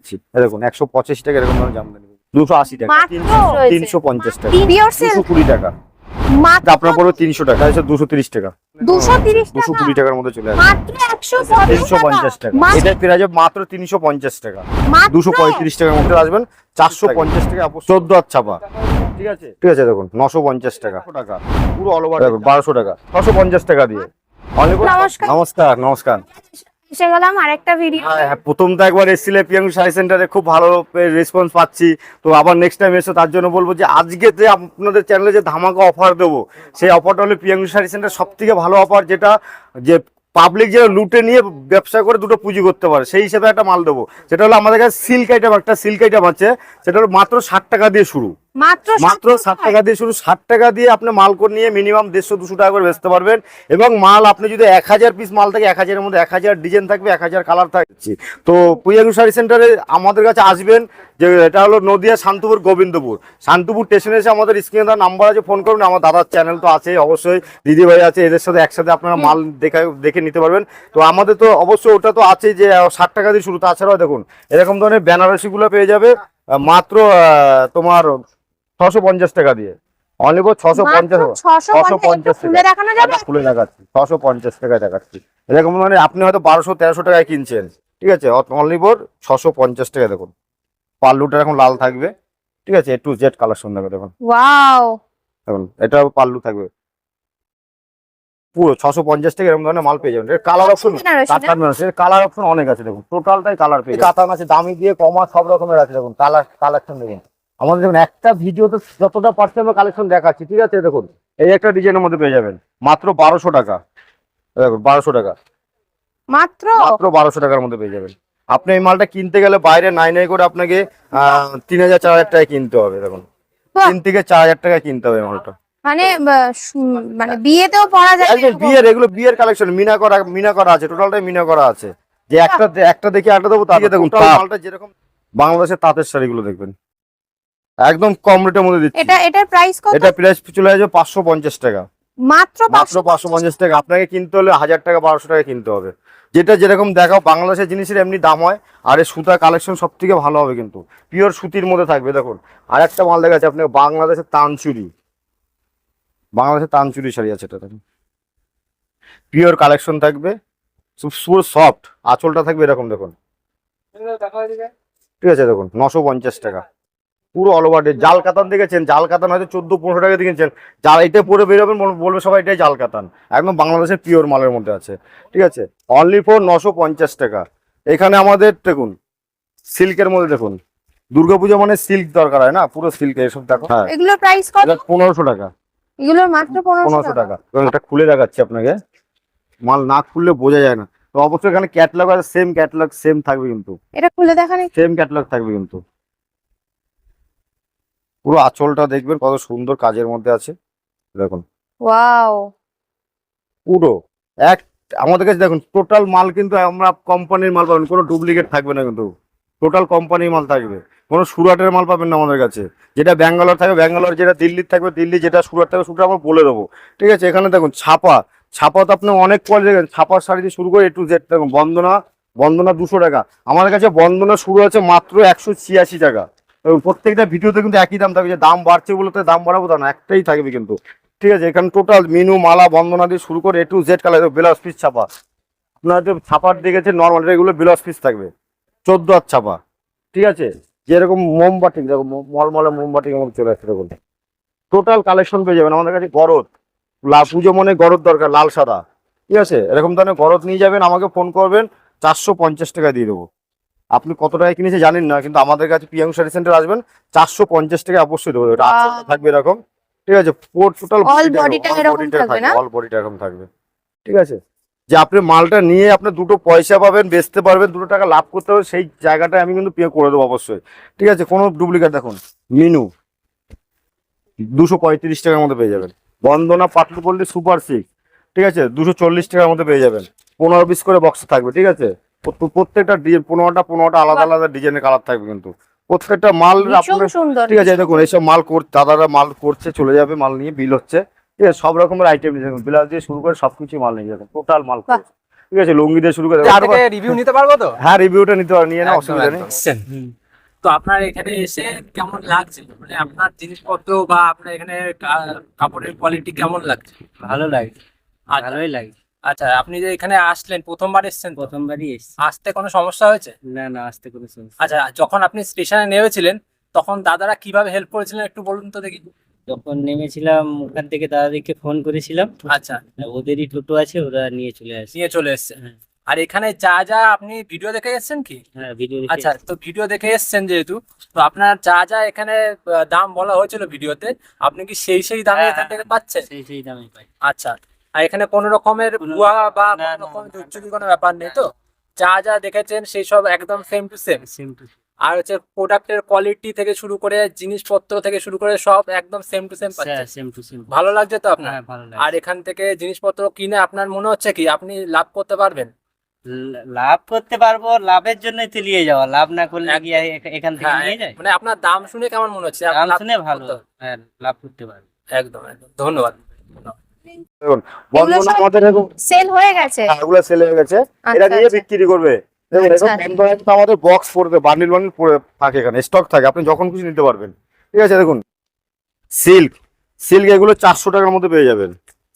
দিচ্ছি। দেখুন 185 টাকা এরকম ধরনের জামদানি, 280 টাকা, 350 টাকা, 220 টাকা, আপনার পড়বে 300 টাকা, 230 টাকা, 220 টাকার মধ্যে চলে আসবে। মাত্র 350 টাকা, এটা পেয়ে যাবে মাত্র 350 টাকা, 235 টাকার মধ্যে আসবেন। 450 টাকা 14 হাত ছাপা, ঠিক আছে, ঠিক আছে। দেখুন 950 টাকা, পুরো অল ওভার 1200 টাকা, 650 টাকা দিয়ে। নমস্কার, নমস্কার। এসে গেলাম আরেকটা ভিডিও। হ্যাঁ, প্রথম তো একবার এসেছিলে পিয়াঙ্গু শাড়ি সেন্টারে, খুব ভালো রেসপন্স পাচ্ছি। তো আবার নেক্সট টাইম এসো, তার জন্য বলবো যে আজকে যে আপনাদের চ্যানেলে যে ধামাকা অফার দেবো, সেই অফারটা হলো পিয়াঙ্গু শাড়ি সেন্টার সব থেকে ভালো অফার, যেটা যে পাবলিক যে লুটে নিয়ে ব্যবসা করে দুটো পুঁজি করতে পারে, সেই হিসেবে একটা মাল দেবো। সেটা হলো আমাদের কাছে সিল্ক আইটেম, একটা সিল্ক আইটেম আছে, সেটা হলো মাত্র 60 টাকা দিয়ে শুরু, মাত্র 60 টাকা দিয়ে শুরু। 60 টাকা দিয়ে আপনি মাল করে নিয়ে মিনিমাম 150-200 টাকা করে বেচতে পারবেন। এবং মাল আপনি যদি 1000 পিস মাল থাকে, 1000-এর মধ্যে 1000 ডিজাইন থাকবে, 1000 কালার থাকছে। তো পিয়াঙ্গু শাড়ি সেন্টারে আমাদের কাছে আসবেন, যে এটা হলো নদিয়া শান্তিপুর গোবিন্দপুর। শান্তিপুর স্টেশনে এসে আমাদের স্ক্রিনে দেওয়া নাম্বার আছে, ফোন করুন। আমার দাদার চ্যানেল তো আছে অবশ্যই, দিদি ভাই আছে, এদের সাথে একসাথে আপনারা মাল দেখে নিতে পারবেন। তো আমাদের তো অবশ্যই ওটা তো আছে যে 60 টাকা দিয়ে শুরু। তাছাড়াও দেখুন এরকম ধরনের বেনারসিগুলো পেয়ে যাবে মাত্র তোমার 650 টাকা দিয়ে, অনলি 650 টাকা খুলে দেখাচ্ছি, 650 টাকায় দেখাচ্ছি। এরকম মানে আপনি হয়তো 1200-1300 টাকায় কিনছেন, ঠিক আছে, অনলি 650 টাকা। দেখুন পাল্লুটা এখন লাল থাকবে, ঠিক আছে, A to Z কালেকশন থাকবে। দেখুন ওয়াও, দেখুন এটা পাল্লু থাকবে পুরো 650 টাকা। এরকম ধরনের মাল পেয়ে যাবেন। কালার অপশন, কালার অপশন অনেক আছে। দেখুন টোটালটাই কালার পেয়ে যাবেন। কাতান আছে, দামি দিয়ে কমা সব রকমের আছে। দেখুন কালেকশন দেখুন আমাদের, দেখুন একটা ভিডিওতে যতটা পারছে আমরা কালেকশন দেখাচ্ছি, ঠিক আছে। দেখুন এই একটা ডিজাইনের মধ্যে পেয়ে যাবেন মাত্র 1200 টাকা। দেখুন 1200 টাকা, মাত্র 1200 টাকার মধ্যে পেয়ে যাবেন। আপনি এই মালটা কিনতে গেলে বাইরে নাই করে আপনাকে 3000-4000 টাকায় কিনতে হবে। দেখুন 3 থেকে 4000 টাকায় কিনতে হবে মালটা। মানে বিয়েতেও পরা যায়, বিয়ের এগুলো বিয়ের কালেকশন, মিনা করা আছে, টোটালটাই মিনা করা আছে। যে একটা দেখে একটা দেবো, তাকে দেখুন মালটা যেরকম বাংলাদেশের তাঁতের শাড়িগুলো দেখবেন একদম কম রেটের মধ্যে দিচ্ছি। এটার প্রাইস কত? এটা প্রাইস চলে আসবে 550 টাকা, মাত্র 550 টাকা। আপনাকে কিনতে হলে 1000 টাকা 1200 টাকা কিনতে হবে। যেটা যেরকম দেখাও, বাংলাদেশের জিনিসের এমনি দাম হয়। আর এই সুতা কালেকশন সব থেকে ভালো হবে, কিন্তু পিওর সুতির মধ্যে থাকবে। দেখুন আর একটা মাল দেখাচ্ছে আপনাকে, বাংলাদেশের তানচুরি, বাংলাদেশের তানচুরি শাড়ি আছে। এটা দেখুন পিওর কালেকশন থাকবে, পুরো সফট, আঁচলটা থাকবে এরকম। দেখুন ঠিক আছে, দেখুন 950 টাকা, পুরো অল ওভার। জাল কাতান দেখেছেন, জাল কাতান হয়তো 14-15 টাকা দেখেছেন, যারা এটা পরে বেরোবেন বলবে সবাই এটাই জাল কাতান, একদম বাংলাদেশের পিওর মালের মধ্যে আছে, ঠিক আছে। অনলি ফর 950 টাকা। এখানে আমাদের দেখুন সিল্কের মধ্যে, দেখুন দুর্গাপূজা মানে সিল্ক দরকার হয় না, পুরো সিল্ক এসব দেখো। হ্যাঁ, এগুলোর প্রাইস কত? 1500 টাকা, এগুলোর মাত্র 1500 টাকা। এটা খুলে দেখাচ্ছি আপনাকে, মাল না খুললে বোঝা যায় না। তো অবশ্যই এখানে ক্যাটালগ আছে, সেম ক্যাটালগ সেম থাকবে, কিন্তু এটা খুলে দেখান, সেম ক্যাটালগ থাকবে কিন্তু। পুরো আঁচলটা দেখবেন কত সুন্দর কাজের মধ্যে আছে। দেখুন ওয়াও, পুরো এক আমাদের কাছে দেখুন টোটাল মাল কিন্তু আমরা কোম্পানির মাল পাবেন, কোনো ডুপ্লিকেট থাকবে না, কিন্তু টোটাল কোম্পানির মাল থাকবে, কোনো সুরাটের মাল পাবেন না আমাদের কাছে। যেটা ব্যাঙ্গালোর থাকবে ব্যাঙ্গালোর, যেটা দিল্লির থাকবে দিল্লি, যেটা সুরাট থাকবে সুরাট, আমরা বলে দেবো, ঠিক আছে। এখানে দেখুন ছাপা তো আপনি অনেক কোয়ালিটি দেখেন, ছাপার শাড়ি দিয়ে শুরু করে A to Z। দেখুন বন্দনা 200 টাকা, আমাদের কাছে বন্দনা শুরু আছে মাত্র 186 টাকা। প্রত্যেকটা ভিডিওতে কিন্তু একই দাম থাকবে, যে দাম বাড়ছে বলতে দাম বাড়াবো তা না, একটাই থাকবে কিন্তু, ঠিক আছে। এখানে টোটাল মিনু মালা বন্দনা দিয়ে শুরু করে A to Z colour. Blouse piece ছাপা, আপনারা যে ছাপার দেখেছেন নর্মাল, এগুলো ব্লাউজ পিস থাকবে 14 হাত ছাপা, ঠিক আছে। যেরকম মোমবাটি, দেখো মলমলে মোমবাটি কেমন চলে আসছে। দেখুন টোটাল কালেকশন পেয়ে যাবেন আমাদের কাছে। গরদ, পুজো মনে গরদ দরকার, লাল সাদা, ঠিক আছে, এরকম ধরনের গরদ নিয়ে যাবেন, আমাকে ফোন করবেন, 450 টাকা দিয়ে দেবো। আপনি কত টাকায় কিনেছে জানেন না, কিন্তু আমাদের কাছে পিয়াঙ্গু শাড়ি সেন্টার আসবেন, 450 টাকা অবশ্যই দেবো। এটা থাকবে এরকম, ঠিক আছে, টোটাল অল বডিটা এরকম থাকবে, ঠিক আছে। যে আপনি মালটা নিয়ে আপনি দুটো পয়সা পাবেন, বেচতে পারবেন, 2 টাকা লাভ করতে পারবেন, সেই জায়গাটা আমি কিন্তু পে করে দেবো অবশ্যই, ঠিক আছে। কোনো ডুপ্লিকেট, দেখুন মিনু 235 টাকার মধ্যে পেয়ে যাবেন। বন্দনা পাটলু পল্লী সুপার সিল্ক, ঠিক আছে, 240 টাকার মধ্যে পেয়ে যাবেন। 15 পিস করে বক্স থাকবে, ঠিক আছে। প্রত্যেকটা 15টা আলাদা আলাদা ডিজাইনের কালার থাকবে, কিন্তু প্রত্যেকটা মাল আপনার, ঠিক আছে। দেখুন এইসব মাল দাদারা মাল করছে, চলে যাবে, মাল নিয়ে বিল হচ্ছে, ঠিক আছে। সব রকমের আইটেম নিয়ে যাবেন, ব্লাউজ দিয়ে শুরু করে সবকিছু মাল নিয়ে যাবেন, টোটাল মাল। ঠিক আছে, লুঙ্গি দিয়ে শুরু করে রিভিউ নিতে পারবো তো? হ্যাঁ, রিভিউটা নিতে পারো, নিয়ে না, একদম, অসুবিধা নেই। একদম। তো আপনার এখানে এসে কেমন লাগছে, মানে আপনার জিনিসপত্র বা আপনার এখানে কাপড়ের কোয়ালিটি কেমন লাগছে? ভালো লাগে, আচ্ছা, ভালোই লাগে। আচ্ছা, আপনি যে এখানে আসলেন প্রথমবার এসেছেন তো? প্রথমবারই এসছি। আসতে কোনো সমস্যা হয়েছে? না না, আসতে কোনো সমস্যা। আচ্ছা, যখন আপনি স্টেশনে নেমেছিলেন তখন দাদারা কিভাবে হেল্প করেছিলেন একটু বলুন তো দেখি। যখন নেমেছিলাম ওখান থেকে দাদাদেরকে ফোন করেছিলাম, আচ্ছা, ওদেরই টোটো আছে, ওরা নিয়ে চলে আসে। নিয়ে চলে এসেছেন। হ্যাঁ। আর এখানে যা যা আপনি ভিডিও দেখে এসেছেন কি? হ্যাঁ, ভিডিও আচ্ছা, তো ভিডিও দেখে এসেছেন যেহেতু, তো আপনার যা যা এখানে দাম বলা হয়েছিল ভিডিওতে, আপনি কি সেই দামে হ্যাঁ, এখান থেকে পাচ্ছেন? সেই দামে পাই। আচ্ছা, আর এখানে কোনো রকমের ভুয়া বা না, কোনো না, রকমের না, দুর্যোগের কোনো ব্যাপার নেই তো? যা যা দেখেছেন সেই সব একদম same to same. Same to আর হচ্ছে প্রোডাক্টের কোয়ালিটি থেকে শুরু করে জিনিসপত্র থেকে শুরু করে সব একদম সেম টু সেম পাচ্ছেন। Same to same. ভালো লাগছে তো আপনার? হ্যাঁ, ভালো আর লাগে। এখান থেকে জিনিসপত্র কিনে আপনার মনে হচ্ছে কি আপনি লাভ করতে পারবেন? লাভ করতে পারবো, লাভের জন্যই তো নিয়ে যাওয়া। লাভ না করলে কি এখান থেকে হ্যাঁ, নিয়ে যায়? মানে আপনার দাম শুনে কেমন মনে হচ্ছে? আপনি দাম লাভ শুনে ভালো, করতে- হ্যাঁ, লাভ করতে পারবো। একদম একদম, ধন্যবাদ। দেখুন, এগুলো বর্তমানে সব আমাদের এরকম সেল হয়ে গেছে। এগুলো সেল হয়ে গেছে, এটা আচ্ছা, নিয়ে আচ্ছা। বিক্রি করবে। দেখুন, আচ্ছা। এরকম কম দামে কিন্তু আমাদের বক্স পড়বে, বান্ডিল বান্ডিল পড়ে থাকে, এখানে স্টক থাকে, আপনি যখন খুশি নিতে পারবেন। ঠিক আছে, দেখুন সিল্ক, সিল্ক এগুলো 400 টাকার মধ্যে পেয়ে যাবেন।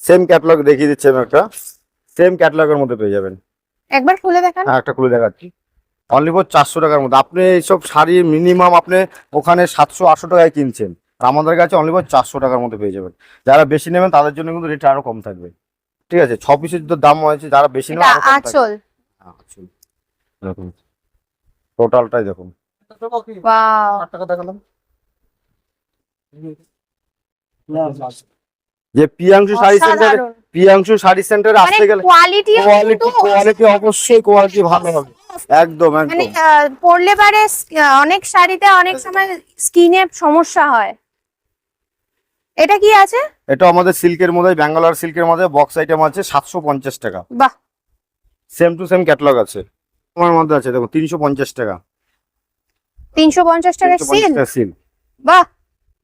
সেম ক্যাটালগ দেখিয়ে দিচ্ছি আমি একটা, সেম ক্যাটালগের মধ্যে পেয়ে যাবেন। একবার খুলে দেখান। হ্যাঁ, একটা খুলে দেখাচ্ছি, অনলি ফর 400 টাকার মধ্যে। আপনি এইসব শাড়ি মিনিমাম আপনি ওখানে 700-800 টাকায় কিনছেন, আর আমাদের কাছে অনলি ফর 400 টাকার মধ্যে পেয়ে যাবেন। যারা বেশি নেবেন তাদের জন্য কিন্তু রেট আরো কম থাকবে। ঠিক আছে, 6 পিসের তো দাম হয়েছে, যারা বেশি নেবেন এটা আরো কম থাকবে। আঁচল। আচ্ছা, দেখুন টোটালটাই দেখুন। ওয়াও, যে প্রিয়াংশু শাড়ি সেন্টার, অসাধারণ। প্রিয়াংশু শাড়ি সেন্টারে মানে আসতে গেলে কোয়ালিটি কোয়ালিটি অবশ্যই কোয়ালিটি ভালো হবে, একদম মানে একদম। পরলে পারে অনেক শাড়িতে অনেক সময় স্কিনে সমস্যা হয়। এটা কি আছে? এটা আমাদের সিল্কের মধ্যে, ব্যাঙ্গালোর সিল্কের মধ্যে বক্স আইটেম আছে 750 টাকা। বাহ, সেম টু সেম ক্যাটালগ আছে আমার মধ্যে আছে, দেখুন 350 টাকা। 350 টাকা 350 সিল। টাকা সিল। বাহ,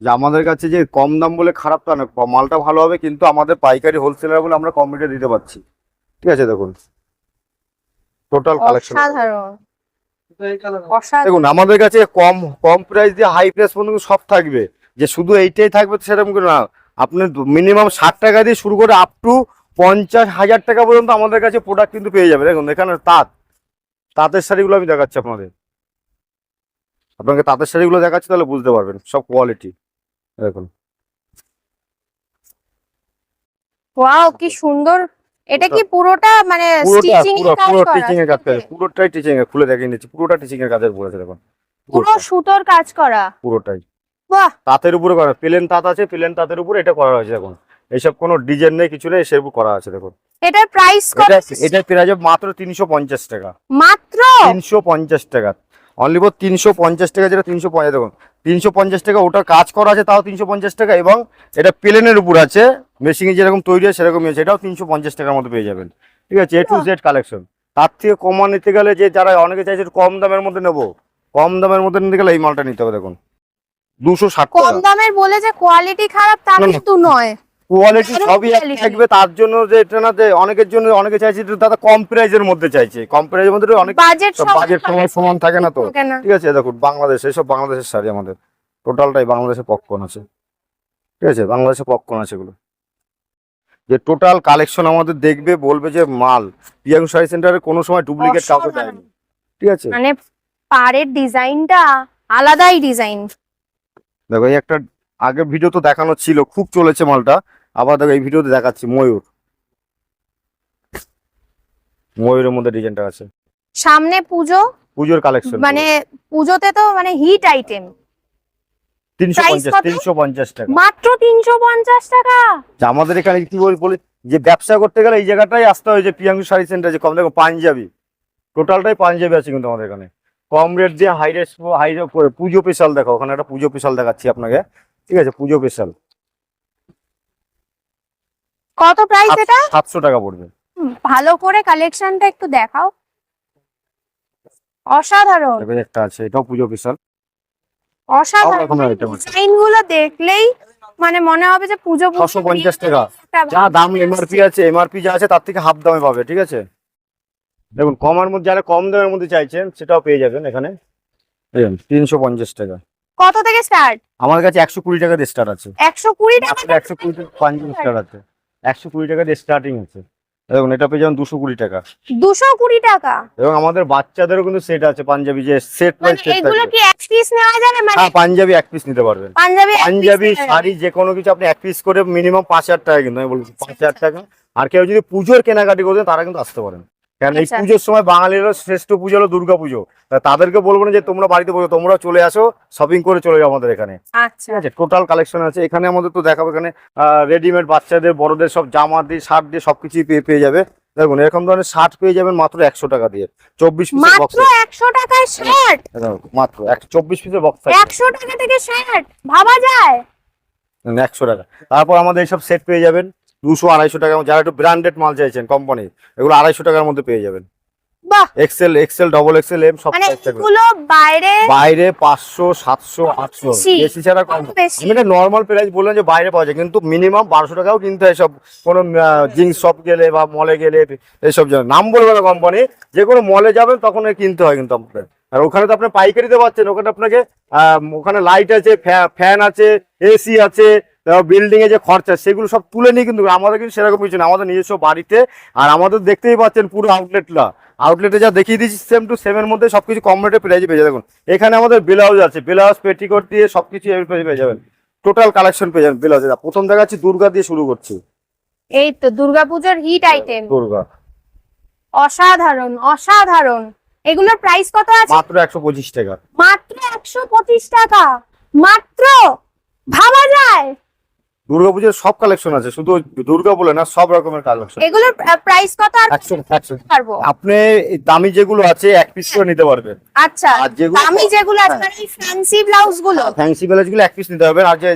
যে আমাদের কাছে যে কম দাম বলে খারাপ তা না, মালটা ভালো হবে, কিন্তু আমাদের পাইকারি হোলসেলার বলে আমরা কম রেটে দিতে পারছি। ঠিক আছে, দেখুন টোটাল কালেকশন। অসাধারণ অসাধারণ। দেখুন আমাদের কাছে কম কম প্রাইস দিয়ে হাই প্রাইস পর্যন্ত সব থাকবে, যে শুধু এইটাই থাকবে সেরকম করে না। আপনি মিনিমাম 60 টাকা দিয়ে শুরু করে আপ টু 50,000 টাকা পর্যন্ত আমাদের কাছে প্রোডাক্ট কিন্তু পেয়ে যাবে। দেখুন এখানে তাঁতের শাড়িগুলো আমি দেখাচ্ছি আপনাকে তাঁতের শাড়িগুলো দেখাচ্ছি, তাহলে বুঝতে পারবেন সব কোয়ালিটি। দেখুন ওয়াও, কি সুন্দর। এটা কি পুরোটা মানে স্টিচিং এর কাজ পুরো করা? টিচিং এর কাজ আছে, পুরোটাই টিচিং এর, খুলে দেখিয়ে নিচ্ছি, পুরোটা টিচিং এর কাজের পড়েছে দেখুন, পুরো সুতোর কাজ করা। পুরোটাই বাহ, তাঁতের উপরে করা, প্লেন তাঁত আছে, প্লেন তাঁতের উপরে এটা করা হয়েছে। দেখুন এইসব কোনো ডিজাইন নেই, কিছু নেই, সেরকম করা আছে। দেখুন এটার প্রাইস কত? এটা প্রাইস মাত্র 350 টাকা, মাত্র 350 টাকা, অনলি ফর 350 টাকা। যেটা 350, দেখুন 350 টাকা, ওটার কাজ করা আছে তাও 350 টাকা, এবং এটা প্লেনের উপর আছে, মেশিনে যেরকম তৈরি হয় সেরকমই আছে, এটাও 350 টাকার মধ্যে পেয়ে যাবেন। ঠিক আছে, A to Z কালেকশন। তার থেকে কমা নিতে গেলে, যে যারা অনেকে চাইছে একটু কম দামের মধ্যে নেবো, কম দামের মধ্যে নিতে গেলে এই মালটা নিতে হবে। দেখুন 260 কম টাকা। দামের বলে যে কোয়ালিটি খারাপ তা না, না। কিন্তু নয়। কোয়ালিটি দারুণ সবই এক quality। থাকবে, তার জন্য যে এটা না, যে অনেকের জন্য অনেকে চাইছে যে দাদা কম প্রাইজের মধ্যে চাইছে, কম প্রাইজের মধ্যে অনেক বাজেট বাজেট সবার সমান থাকে না তো। কেন? ঠিক আছে, দেখুন বাংলাদেশ, এসব বাংলাদেশের শাড়ি, আমাদের টোটালটাই বাংলাদেশের পপকর্ন আছে। ঠিক আছে, বাংলাদেশের পপকর্ন আছে এগুলো, যে টোটাল কালেকশন আমাদের দেখবে, বলবে যে মাল প্রিয়াংশু শাড়ি সেন্টারে কোনো সময় ডুপ্লিকেট কাউকে অসাধারণ। দেয়নি। ঠিক আছে, মানে পাড়ের ডিজাইনটা আলাদাই ডিজাইন। দেখো এই একটা আগের ভিডিও তো দেখানো ছিল, খুব চলেছে মালটা, আবার দেখো এই ভিডিওতে দেখাচ্ছি ময়ূরের মধ্যে ডিজাইনটা আছে, সামনে পুজো, পুজোর কালেকশন, মানে পুজোতে তো মানে হিট আইটেম। 350 কত? 350 টাকা। মাত্র 350 টাকা। যে আমাদের এখানে কি বলি যে ব্যবসা করতে গেলে এই জায়গাটাই আসতে হয়, যে প্রিয়াংশু শাড়ি সেন্টার, যে কম দেখো পাঞ্জাবি, টোটালটাই পাঞ্জাবি আছে কিন্তু আমাদের এখানে, কম রেট দিয়ে হাই রেট করে। পুজো স্পেশাল দেখো, ওখানে একটা পুজো স্পেশাল দেখাচ্ছি আপনাকে। ঠিক আছে, পুজো স্পেশাল কত প্রাইস এটা? 700 টাকা পড়বে। ভালো করে কালেকশনটা একটু দেখাও। অসাধারণ দেখো একটা আছে, এটাও পুজো স্পেশাল। অসাধারণ। রকমের item আছে। ডিজাইন গুলো দেখলেই মানে মনে হবে যে পুজো 650 টাকা, একটা যা দাম এমআরপি আছে, এমআরপি যা আছে তার থেকে হাফ দামে পাবে। ঠিক আছে, দেখুন কমার মধ্যে, যারা কম দামের মধ্যে চাইছেন সেটাও পেয়ে যাবেন এখানে। দেখুন 350 টাকা। কত থেকে স্টার্ট? আমার কাছে 120 টাকা দিয়ে স্টার্ট আছে। 120 টাকা? 120 টাকা পাঞ্জাবি স্টার্ট আছে, 120 টাকা দিয়ে স্টার্টিং আছে। দেখুন এটা পেয়ে যাবেন 220 টাকা। 220 টাকা? এবং আমাদের বাচ্চাদেরও কিন্তু সেট আছে পাঞ্জাবি, যে সেট মানে ওয়াইজ সেট এগুলো থাকবে। কি এক পিস নেওয়া যাবে? মানে হ্যাঁ পাঞ্জাবি এক পিস নিতে পারবেন। পাঞ্জাবি এক piece পাঞ্জাবি নেওয়া যাবে? শাড়ি যে কোনো কিছু আপনি এক পিস করে মিনিমাম 5000 টাকা, কিন্তু আমি বলছি 5000 টাকা। আর কেউ যদি পুজোর কেনাকাটি করতেন তারা কিন্তু আসতে পারেন, কারণ এই আচ্ছা। পুজোর সময় বাঙালিরও শ্রেষ্ঠ পুজো হলো দুর্গা পুজো। তাদেরকে বলবো না যে তোমরা বাড়িতে বসো, তোমরা চলে আসো, শপিং করে চলে যাও আমাদের এখানে। আচ্ছা, ঠিক আছে, টোটাল কালেকশন আছে এখানে। আমাদের তো দেখাবো এখানে রেডিমেড বাচ্চাদের বড়দের সব জামা দিয়ে শার্ট দিয়ে সবকিছুই পেয়ে যাবে। দেখুন এরকম ধরনের শার্ট পেয়ে যাবেন মাত্র 100 টাকা দিয়ে, 24 পিসের বক্স। মাত্র 100 টাকায় শার্ট? মাত্র 24 পিসের বক্স 100 টাকা থেকে শার্ট, ভাবা যায়? 100 টাকা। তারপর আমাদের এইসব সেট পেয়ে যাবেন 200-250 টাকা। যারা একটু ব্র্যান্ডেড মাল চাইছেন কোম্পানি, এগুলো 250 টাকার মধ্যে পেয়ে যাবেন। বাহ, এক্সেল ডবল এক্সেল এম সব মানে size থাকবে। এগুলো বাইরে বাইরে 500 700 800 বেশি। বেশি ছাড়া কম। বেশি। আমি এটা নর্মাল প্রাইস বললাম যে বাইরে পাওয়া যায়, কিন্তু মিনিমাম 1200 টাকাও কিনতে হয় সব। কোনো জিন্স শপ গেলে বা মলে গেলে এইসব জায়গায় নাম বলবো না কোম্পানি, যে কোনো মলে যাবেন তখন কিনতে হয় কিন্তু আপনার। আর ওখানে তো আপনি পাইকারিতে পাচ্ছেন, ওখানে আপনাকে ওখানে লাইট আছে, ফ্যান আছে, এসি আছে, বিল্ডিং এ যে খরচা সেগুলো সব তুলে নিয়ে, কিন্তু আমাদের কিন্তু সেরকম কিছু না, আমাদের নিজস্ব বাড়িতে। আর আমাদের দেখতেই পাচ্ছেন পুরো আউটলেটে যা দেখিয়ে দিচ্ছি সেম টু সেমের মধ্যে সবকিছু কম রেটে প্রাইজে পেয়ে যাবেন। দেখুন এখানে আমাদের ব্লাউজ আছে, ব্লাউজ পেটিকোট দিয়ে সবকিছু পেয়ে যাবেন, টোটাল কালেকশন পেয়ে যাবেন ব্লাউজে। প্রথম দেখাচ্ছি দুর্গা দিয়ে শুরু করছি। এই তো দুর্গাপূজার হিট আইটেম, দুর্গা অসাধারণ অসাধারণ। এগুলোর প্রাইস কত আছে? মাত্র 125 টাকা। মাত্র 125 টাকা? মাত্র, ভাবা যায়? দুর্গাপুজোর সব কালেকশন আছে, শুধু দুর্গা বলে না, সব রকমের কালেকশন। এগুলোর প্রাইস কত? আর 100 পারবো? আপনি এই দামি যেগুলো আছে এক পিস করে নিতে পারবেন। আচ্ছা, আর যেগুলো- আমি যেগুলো আছে মানে এই ফ্যান্সি ব্লাউজ গুলো ফ্যান্সি ব্লাউজ গুলো এক পিস নিতে পারবেন। আর যে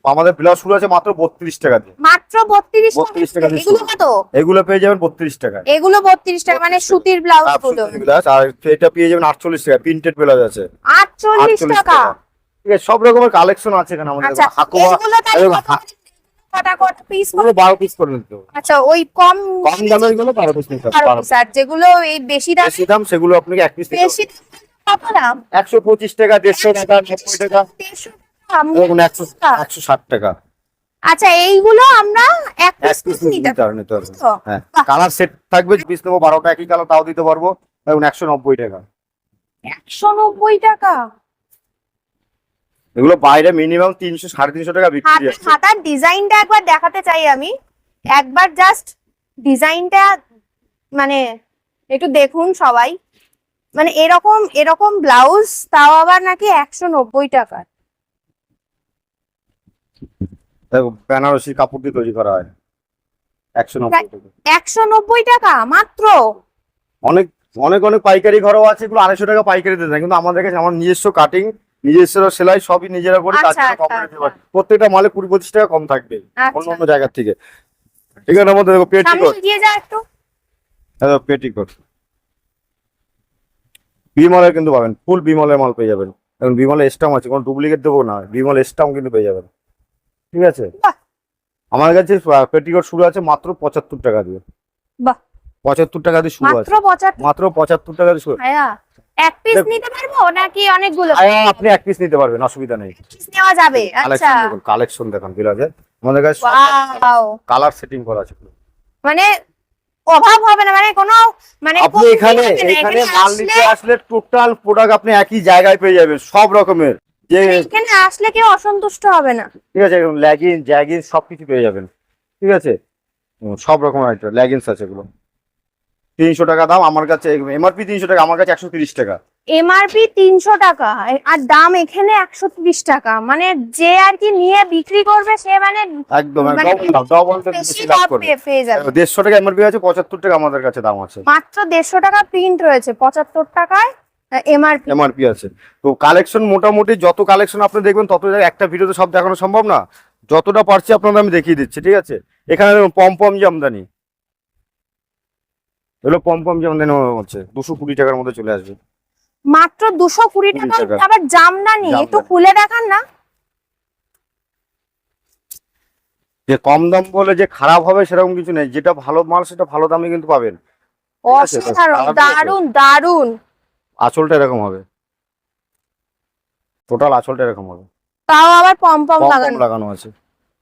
আমাদের ব্লাউজ শুরু আছে মাত্র 32 টাকা দিয়ে। মাত্র 32 32 টাকা দিয়ে এগুলো শুরু। কত? এগুলো পেয়ে যাবেন 32 টাকা। এগুলো 32 টাকা, মানে সুতির ব্লাউজ গুলো ব্লাউজ। আর এটা পেয়ে যাবেন 48 টাকা, প্রিন্টেড ব্লাউজ আছে 48 টাকা। ঠিক আছে, সব রকমের কালেকশন আছে এখানে আমাদের। আচ্ছা, হাকুয়া এগুলো তাহলে কত পিস? 12 পিস করে নিতে হবে। আচ্ছা, ওই কম কম দামের গুলো 12 পিস নিতে হবে। 12 পিস, আর যেগুলো এই বেশি দাম, বেশি দাম সেগুলো আপনাকে এক পিস নিতে হবে। বেশি কত দাম? 125 টাকা, 150 টাকা, 90 টাকা, 150 টাকা, এবং 160 টাকা। আচ্ছা, এইগুলো আমরা এক এক পিস পিস নিতে নিতে হবে, নিতে হবে। তো? হ্যাঁ, বাহ। কালার সেট থাকবে, পিস নেবো 12টা একই কালার, তাও দিতে পারবো। এবং 190 টাকা। 190 টাকা? এগুলো বাইরে মিনিমাম 300-350 টাকা বিক্রি আছে। হাতার ডিজাইনটা একবার দেখাতে চাই আমি, একবার জাস্ট ডিজাইনটা মানে একটু দেখুন সবাই। মানে এরকম এরকম ব্লাউজ, তাও আবার নাকি 190 টাকা? দেখো বেনারসি কাপড় দিয়ে তৈরি করা হয়, 190 টাকা। 190 টাকা মাত্র? অনেক অনেক অনেক পাইকারি ঘরও আছে, এগুলো 250 টাকা পাইকারি দিতে হয়, কিন্তু আমাদের কাছে আমার নিজস্ব কাটিং, নিজস্ব সেলাই সবই নিজেরা করি, তার আচ্ছা, জন্য কম আচ্ছা, রেটে পাই। প্রত্যেকটা মালে 20-25 টাকা কম থাকবে অন্য আচ্ছা, অন্য জায়গার থেকে। এখানে আমাদের দেখো সামনে পেটিকোট, দিয়ে যা একটু। পেটিকোট বিমলের কিন্তু পাবেন, ফুল বিমলের মাল পেয়ে যাবেন। এখন বিমলের স্টাম আছে, কোনো ডুপ্লিকেট দেবো না, বিমল স্টাম কিন্তু পেয়ে যাবেন। ঠিক আছে, বাহ। আমার কাছে পেটিকোট শুরু আছে মাত্র 75 টাকা দিয়ে। বাহ, 75 টাকা দিয়ে শুরু আছে, মাত্র 75? মাত্র 75 টাকা দিয়ে শুরু। ভাইয়া এক পিস দেখ- নিতে পারবো নাকি অনেকগুলো আপনি এক পিস নিতে পারবেন, অসুবিধা নেই। পিস নেওয়া যাবে? আচ্ছা, কালেকশন দেখুন বিলাজের, আমাদের কাছে ওয়াও, কালার সেটিং করা আছে। মানে অভাব হবে না, মানে কোনো মানে আপনি কমতি এখানে হবে না। এখানে এখানে মাল আসলে- নিতে আসলে টোটাল প্রোডাক্ট আপনি একই জায়গায় পেয়ে যাবেন, সব রকমের। যে এখানে আসলে কেউ অসন্তুষ্ট হবে না। ঠিক আছে, লেগিংস জ্যাগিংস সবকিছু পেয়ে যাবেন। ঠিক আছে, সব রকমের আইটেম লেগিংস আছে, এগুলো 300 টাকা দাম আমার কাছে, এমআরপি 300 টাকা, আমার কাছে 130 টাকা। এমআরপি 300 টাকা আর দাম এখানে 130 টাকা, মানে যে আর কি নিয়ে বিক্রি করবে সে মানে একদম মানে ডবল বেশি লাভ পেয়ে যাবে। 150 টাকা এমআরপি আছে, 75 টাকা আমাদের কাছে দাম আছে। মাত্র 150 টাকা প্রিন্ট রয়েছে, 75 টাকায় এমআরপি। এমআরপি আছে। তো কালেকশন মোটামুটি যত কালেকশন আপনি দেখবেন তত একটা ভিডিওতে সব দেখানো সম্ভব না, যতটা পারছি আপনাদের আমি দেখিয়ে দিচ্ছি। ঠিক আছে, এখানে দেখুন পম জামদানি, এগুলো পম জামদানি হচ্ছে 220 টাকার মধ্যে চলে আসবে। মাত্র 220 টাকা? টাকা। আবার জামদানি একটু জামদানি। খুলে দেখান না। যে কম দাম বলে যে খারাপ হবে সেরকম কিছু নেই, যেটা ভালো মাল সেটা ভালো দামে কিন্তু পাবেন। আছে, অসাধারণ, কালার দারুন দারুন। আঁচলটা এরকম হবে, টোটাল আঁচলটা এরকম হবে, তাও আবার পম পম পম লাগানো। লাগানো আছে।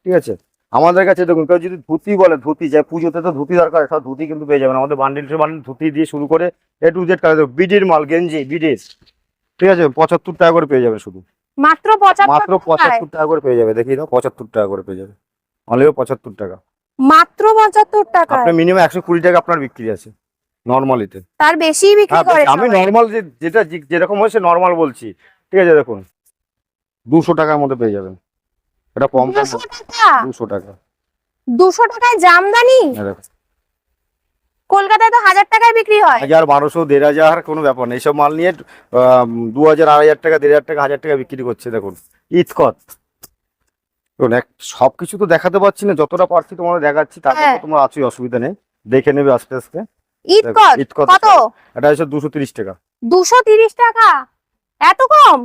ঠিক আছে, আমাদের কাছে দেখুন কেউ যদি ধুতি বলে, ধুতি যায় পুজোতে তো ধুতি দরকার, সব ধুতি কিন্তু পেয়ে যাবেন আমাদের। বান্ডিল টু বান্ডিল ধুতি দিয়ে শুরু করে A to Z কালার, বিডির মাল, গেঞ্জি বিডির, ঠিক আছে 75 টাকা করে পেয়ে যাবে শুধু, মাত্র মাত্র 75 টাকায়। 75 টাকা করে পেয়ে যাবে। দেখিয়ে দাও, 75 টাকা করে পেয়ে যাবে, অনলি 75 টাকা। মাত্র 75 টাকায়। আপনার মিনিমাম 120 টাকা আপনার বিক্রি আছে নর্মালিতে। তার বেশি বিক্রি হ্যাঁ, করে আমি সবাই। নর্মাল যেটা যেরকম হয় সে নর্মাল বলছি। ঠিক আছে, দেখুন 200 টাকার মধ্যে পেয়ে যাবেন, এটা কম 200 টাকা? 200 টাকা। 200 টাকায় জামদানি? হ্যাঁ, দেখুন কলকাতায় তো 1000 টাকায় বিক্রি হয়। 1000, 1200, 1500 কোনো ব্যাপার নেই। এইসব মাল নিয়ে 2000, 2500 টাকা, 1500 টাকা, 1000 টাকা বিক্রি করছে। দেখুন ইতকত, দেখুন সবকিছু তো দেখাতে পারছি না, যতটা পারছি তোমাদের দেখাচ্ছি, তারপর হ্যাঁ। তো তোমার আছেই, অসুবিধা নেই, দেখে নেবে আস্তে আস্তে। ইটকট ইটকত কত? এটা হচ্ছে 230 টাকা। 230 টাকা? এত কম?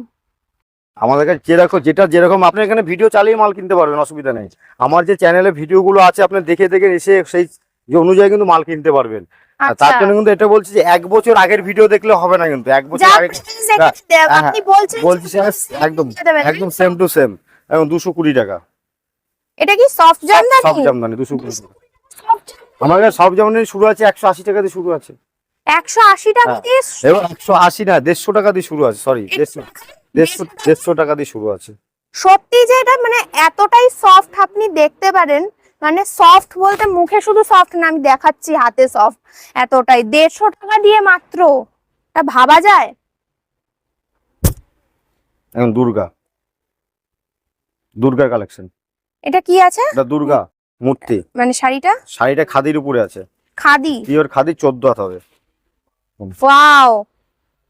আমাদের কাছে যেটা যেরকম আপনি এখানে ভিডিও চালিয়ে মাল কিনতে পারবেন, অসুবিধা নেই। আমার যে চ্যানেলে ভিডিওগুলো আছে আপনি দেখে দেখে এসে সেই যে অনুযায়ী কিন্তু মাল কিনতে পারবেন। আর তার আচ্ছা। জন্য কিন্তু এটা বলছি যে 1 বছর আগের ভিডিও দেখলে হবে না, কিন্তু 1 বছর যা আগে price এখানে হ্যাঁ, আপনি বলছেন বলছি একদম দেবেন, একদম সেম টু সেম, এখন 220 টাকা এটা কি সফট সব জামদানি? জামদানি 220 টাকা। Soft জামদানি? আমার কাছে সব জামদানি শুরু আছে 180 টাকা দিয়ে শুরু আছে। 180 টাকা হ্যাঁ। দিয়ে? এবার 180 না, 150 টাকা দিয়ে শুরু আছে, সরি 150 টাকা দিয়ে শুরু আছে। সত্যি যে এটা মানে এতটাই সফট আপনি দেখতে পারেন, মানে সফট বলতে মুখে শুধু সফট না, আমি দেখাচ্ছি হাতে সফট, এতটাই। 150 টাকা দিয়ে মাত্র, এটা ভাবা যায়? এখন দুর্গার কালেকশন, এটা কি আছে? এটা দুর্গা মূর্তি, মানে শাড়িটা শাড়িটা খাদির উপরে আছে, খাদি? পিওর খাদি, 14 হাত হবে। ওয়াও,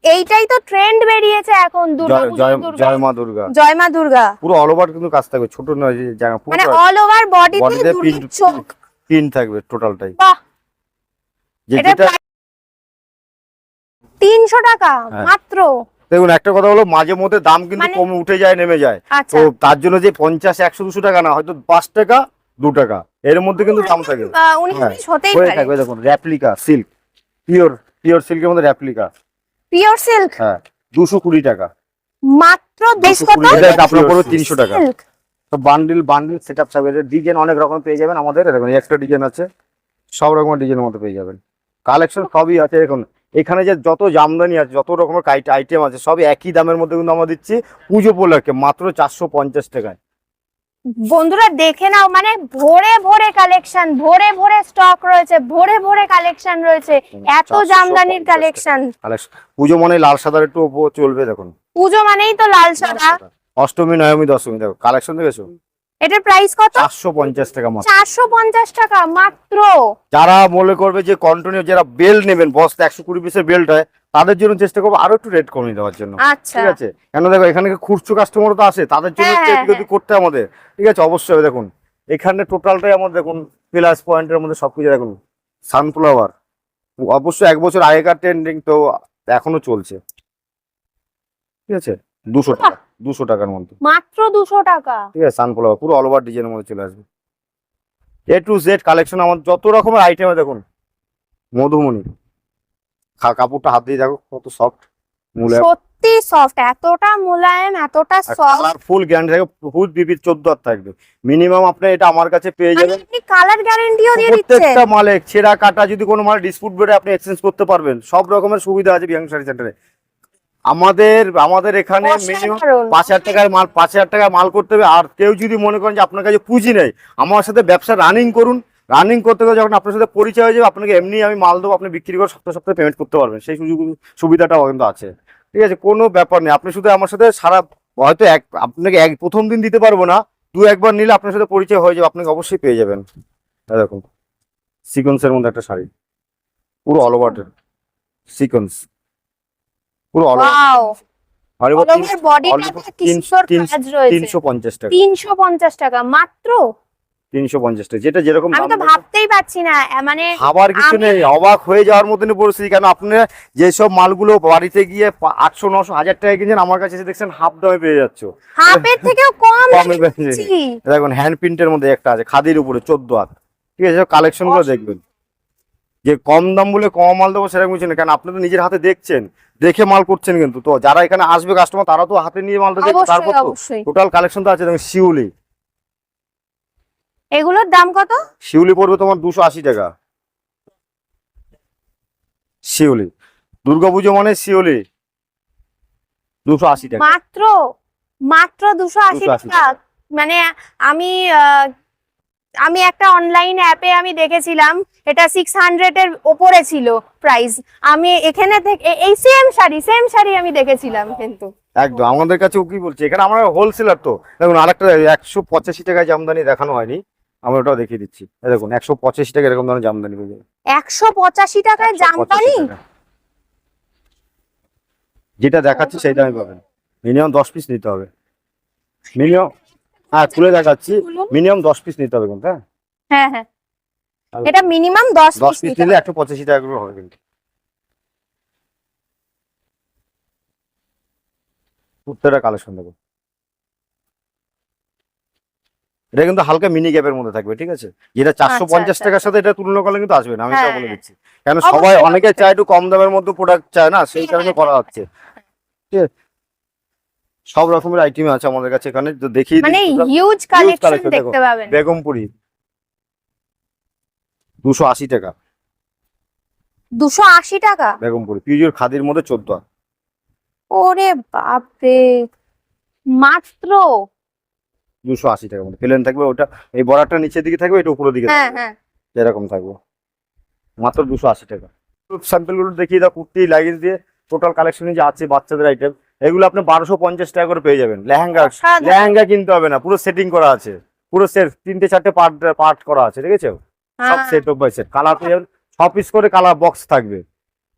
এইটাই তো ট্রেন্ড বেরিয়েছে এখন জয় জয় জয় মা দুর্গা, জয় মা দুর্গা। পুরো অল ওভার কিন্তু কাজ থাকবে, ছোট নয় যে জায়গা, পুরো মানে অল ওভার বডিতে বডিতে দুর্গার চোখ। প্রিন্ট থাকবে টোটালটাই। বাহ, এটা যেটা 300 টাকা হ্যাঁ। মাত্র? দেখুন একটা কথা হলো, মাঝে মধ্যে দাম কিন্তু মানে- কমে উঠে যায়, নেমে যায়, আচ্ছা। তো তার জন্য যে 50, 100, 200 টাকা না, হয়তো 5 টাকা 2 টাকা এর মধ্যে কিন্তু দাম থাকে, 19 হ্যাঁ, হতেই হয়ে পারে। থাকবে। দেখুন রেপ্লিকা সিল্ক, পিওর সিল্কের মধ্যে রেপ্লিকা, পিওর সিল্ক হ্যাঁ 220 টাকা মাত্র। বেশ কত? 220 টাকা, আপনার পুরো 300 টাকা। সিল্ক তো বান্ডিল সেটআপ থাকবে, ডিজাইন অনেক রকম পেয়ে যাবেন আমাদের। দেখুন একটা ডিজাইন আছে, সব রকমের ডিজাইনের মধ্যে পেয়ে যাবেন, কালেকশন সবই আছে। দেখুন এখানে যে যত জামদানি আছে, যত রকমের আইটেম আছে, সবই একই দামের মধ্যে কিন্তু আমরা দিচ্ছি পুজো উপলক্ষে মাত্র 450 টাকায়। বন্ধুরা দেখে নাও, মানে ভরে ভরে কালেকশন, ভরে ভরে স্টক রয়েছে, ভরে ভরে কালেকশন রয়েছে, এত 450 জামদানির কালেকশন। কালেকশন পুজো মানে লাল সাদার একটু চলবে। দেখুন পুজো মানেই তো লাল সাদা। অষ্টমী, নবমী, দশমী, দেখো কালেকশন দেখেছো, এটার প্রাইস কত? 450 টাকা মাত্র। 450 টাকা মাত্র। যারা মনে করবে যে কন্টিনিউ, যারা বেল্ট নেবেন, বস্তা 120 পিসের বেল্ট হয়, তাদের জন্য চেষ্টা করবো আরো একটু রেট কমিয়ে দেওয়ার জন্য। আচ্ছা, ঠিক আছে, কেন দেখো এখানে খুচরো কাস্টমার তো আসে, তাদের জন্য হ্যাঁ, একটু হ্যাঁ, এদিক ওদিক করতে হয় আমাদের। ঠিক আছে, অবশ্যই। দেখুন এখানে টোটালটাই আমাদের, দেখুন প্লাস পয়েন্টের মধ্যে সবকিছু। দেখুন সানফ্লাওয়ার, অবশ্যই 1 বছর আগেকার ট্রেন্ডিং, তো এখনো চলছে। ঠিক আছে, 200 টাকা, 200 টাকার মধ্যে। মাত্র 200 টাকা। ঠিক আছে, সানফ্লাওয়ার পুরো অল ওভার ডিজাইনের মধ্যে চলে আসবে। A to Z কালেকশন আমার, যত রকমের আইটেম। দেখুন মধুমণি, কাপড়টা হাত দিয়ে দেখো কত সফট, মুলায়ম, সত্যি সফট, এতটা মোলায়েম, এতটা সফট। কালারফুল, গ্যারান্টি থাকবে, ফুল বিপি 14 হাত থাকবে মিনিমাম। আপনি এটা আমার কাছে পেয়ে যাবেন, আপনি কালার গ্যারান্টিও দিয়ে দিচ্ছেন? প্রত্যেকটা মালে ছেঁড়া কাটা, যদি কোনো মাল ডিসপুট বেড়ে আপনি এক্সচেঞ্জ করতে পারবেন, সব রকমের সুবিধা আছে বিয়াং শাড়ি সেন্টারে। আমাদের এখানে মিনিমাম অসাধারণ। 5,000 টাকায় মাল, 5,000 টাকায় মাল করতে হবে। আর কেউ যদি মনে করেন যে আপনার কাছে পুঁজি নেই, আমার সাথে ব্যবসা রানিং করুন, রানিং করতে গেলে যখন আপনার সাথে পরিচয় হয়ে যাবে, আপনাকে এমনি আমি মাল দেবো, আপনি বিক্রি করে সপ্তাহে সপ্তাহে পেমেন্ট করতে পারবেন, সেই সুবিধাটাও কিন্তু আছে। ঠিক আছে, কোনো ব্যাপার নেই, আপনি শুধু আমার সাথে সারা, হয়তো আপনাকে প্রথম দিন দিতে পারবো না, 2-1 বার নিলে আপনার সাথে পরিচয় হয়ে যাবে, আপনাকে অবশ্যই পেয়ে যাবেন। দেখুন সিকোয়েন্সের মধ্যে একটা শাড়ি, পুরো অল ওভার সিকোয়েন্স, পুরো all wow, over, all over বডিটাতে কি সুন্দর কাজ রয়েছে। 350 টাকা, 350 টাকা মাত্র। 350 টাকা, যেটা যেরকম আমি দাম তো ভাবতেই পারছি না, মানে খাবার কিছু আমি- নেই, অবাক হয়ে যাওয়ার মতনই পরিস্থিতি। কেন আপনারা যেসব মালগুলো বাড়িতে গিয়ে 800, 900, 1000 টাকা কিনছেন, আমার কাছে এসে দেখছেন হাফ দামে পেয়ে যাচ্ছ, হাফের থেকেও কম কমে পেয়ে দিচ্ছি। দেখুন হ্যান্ড প্রিন্টের মধ্যে একটা আছে খাদির উপরে 14 হাত। ঠিক আছে, কালেকশন গুলো দেখবেন, যে কম দাম বলে কম মাল দেবো সেরকম কিছু না, কারণ আপনি তো নিজের হাতে দেখছেন, দেখে মাল করছেন, কিন্তু তো যারা এখানে আসবে কাস্টমার তারা তো হাতে নিয়ে মালটা দেখবে, তারপর অবশ্যই তো অবশ্যই। টোটাল কালেকশন তো আছে। দেখুন শিউলি, এগুলোর দাম কত? শিউলি পড়বে তোমার 280 টাকা। শিউলি দুর্গাপুজো মানে শিউলি 280 টাকা। মাত্র মাত্র 280 280 টাকা। মানে আমি আমি একটা অনলাইন অ্যাপে আমি দেখেছিলাম এটা 600 এর ওপরে ছিল প্রাইস। আমি এখানে থেকে এই সেম শাড়ি আমি দেখেছিলাম কিন্তু। একদম আমাদের কাছে কি বলছে, এখানে আমরা হোলসেলার তো। দেখুন আরেকটা 185 টাকায় জামদানি দেখানো হয়নি, আমরা ওটাও দেখিয়ে দিচ্ছি। এই দেখুন 185 টাকা এরকম ধরনের জামদানি পেয়ে যাবেন। 185 টাকায় 185 জামদানি? টাকা। যেটা দেখাচ্ছি সেই দামে পাবেন। মিনিমাম 10 পিস নিতে হবে মিনিমাম। হ্যাঁ খুলে দেখাচ্ছি, মিনিমাম 10 পিস নিতে হবে কিন্তু। হ্যাঁ হ্যাঁ, এটা মিনিমাম 10 10 পিস পিস নিতে নিলে হবে। 185 টাকা করে হবে কিন্তু। কুর্তাটা কালেকশন দেখো, এটা কিন্তু হালকা মিনি গ্যাপের মধ্যে থাকবে, ঠিক আছে? যেটা 450 আচ্ছা, টাকার সাথে এটা তুলনা করলে কিন্তু আসবে না, আমি এটা হ্যাঁ, বলে দিচ্ছি। কেন অবশ্যই, সবাই অনেকে অবশ্যই। চায় একটু কম দামের মধ্যে প্রোডাক্ট চায় না, সেই হ্যাঁ, কারণে হ্যাঁ, করা হচ্ছে। ঠিক আছে, সব রকমের আইটেম আছে আমাদের কাছে এখানে, তো দেখিয়ে মানে দিই total। হিউজ কালেকশন collection দেখো। দেখতে পাবেন। বেগমপুরি 280 টাকা। 280 টাকা? বেগমপুরি পিওর খাদির মধ্যে 14। ওরে বাপরে, মাত্র? 280 টাকার মধ্যে প্লেন থাকবে, ওটা এই বর্ডারটা নিচের দিকে থাকবে, এটা উপরের দিকে হ্যাঁ থাকবে, হ্যাঁ। এরকম থাকবে। মাত্র 280 টাকা। স্যাম্পল গুলো দেখিয়ে দাও, কুর্তি লাগেজ দিয়ে টোটাল কালেকশনে যে আছে বাচ্চাদের আইটেম, এগুলো আপনি 1250 টাকা করে পেয়ে যাবেন। লেহেঙ্গা, অসাধারণ। লেহেঙ্গা কিনতে হবে না, পুরো সেটিং করা আছে, পুরো সেট 3-4টে পার্ট পার্ট করা আছে, ঠিক আছে? সব হ্যাঁ, set of by set, colour পেয়ে যাবেন, 6 পিস করে কালার বক্স থাকবে,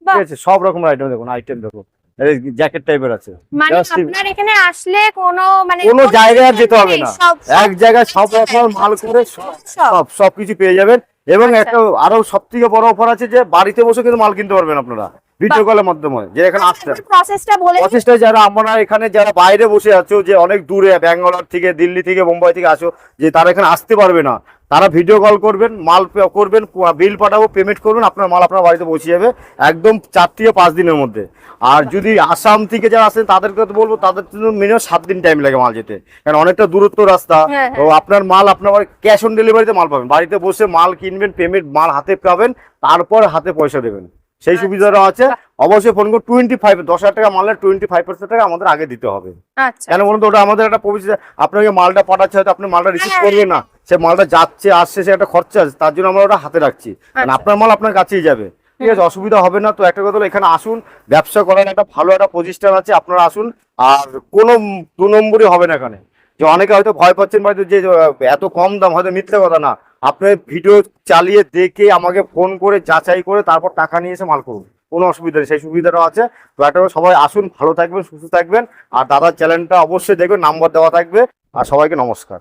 বাহ। ঠিক আছে? সব রকমের আইটেম দেখুন, আইটেম দেখো, জ্যাকেট টাইপের আছে। মানে Just আপনার এখানে আসলে কোনো মানে কোনো জায়গায় আর যেতে হবে না, সব এক জায়গায় সব রকমের মাল করে সবকিছু পেয়ে যাবেন। এবং আচ্ছা। একটা আরো সব থেকে বড় অফার আছে যে বাড়িতে বসে কিন্তু মাল কিনতে পারবেন আপনারা ভিডিও কলের মাধ্যমে, যে এখানে আসতে প্রসেসটা বলে দিন। প্রচেষ্টা। যারা আমরা এখানে যারা বাইরে বসে আছো, যে অনেক দূরে ব্যাঙ্গালোর থেকে, দিল্লি থেকে, মুম্বাই থেকে আসো, যে তারা এখানে আসতে পারবে না, তারা ভিডিও কল করবেন, মাল করবেন, বিল পাঠাবো, পেমেন্ট করবেন, আপনার মাল আপনার বাড়িতে পৌঁছে যাবে একদম 4 থেকে 5 দিনের মধ্যে। আর যদি আসাম থেকে যারা আসেন তাদেরকে তো বলবো, তাদের জন্য মিনিমাম 7 দিন টাইম লাগে মাল যেতে, কারণ অনেকটা দূরত্ব রাস্তা। হ্যাঁ, তো আপনার মাল আপনার ক্যাশ অন ডেলিভারিতে মাল পাবেন, বাড়িতে বসে মাল কিনবেন, পেমেন্ট মাল হাতে পাবেন, তারপর হাতে পয়সা দেবেন, সেই সুবিধাটা আছে। অবশ্যই ফোন করুন। 10,000 টাকা মালের 25% টাকা আমাদের আগে দিতে হবে। আচ্ছা কেন বলুন তো, ওটা আমাদের একটা পবিত্র, আপনাকে মালটা পাঠাচ্ছে, হয়তো আপনি মালটা রিসিভ হ্যাঁ, করবেন না, সে মালটা যাচ্ছে আসছে, সে একটা খরচা আছে, তার জন্য আমরা ওটা হাতে রাখছি, কারণ আচ্ছা। আপনার মাল আপনার কাছেই যাবে, ঠিক আছে? অসুবিধা হবে না। তো একটা কথা হলো, এখানে আসুন, ব্যবসা করার একটা ভালো একটা প্রতিষ্ঠান আছে, আপনারা আসুন। আর কোনো 2 নম্বরই হবে না এখানে। যে অনেকে হয়তো ভয় পাচ্ছেন, হয়তো যে এত কম দাম, হয়তো মিথ্যে কথা না, আপনি ভিডিও চালিয়ে দেখে আমাকে ফোন করে যাচাই করে তারপর টাকা নিয়ে এসে মাল করুন, কোনো অসুবিধা নেই, সেই সুবিধাটাও আছে। তো একটা সবাই আসুন, ভালো থাকবেন, সুস্থ থাকবেন। আর দাদার চ্যানেলটা অবশ্যই দেখবেন, নাম্বার দেওয়া থাকবে। আর সবাইকে নমস্কার।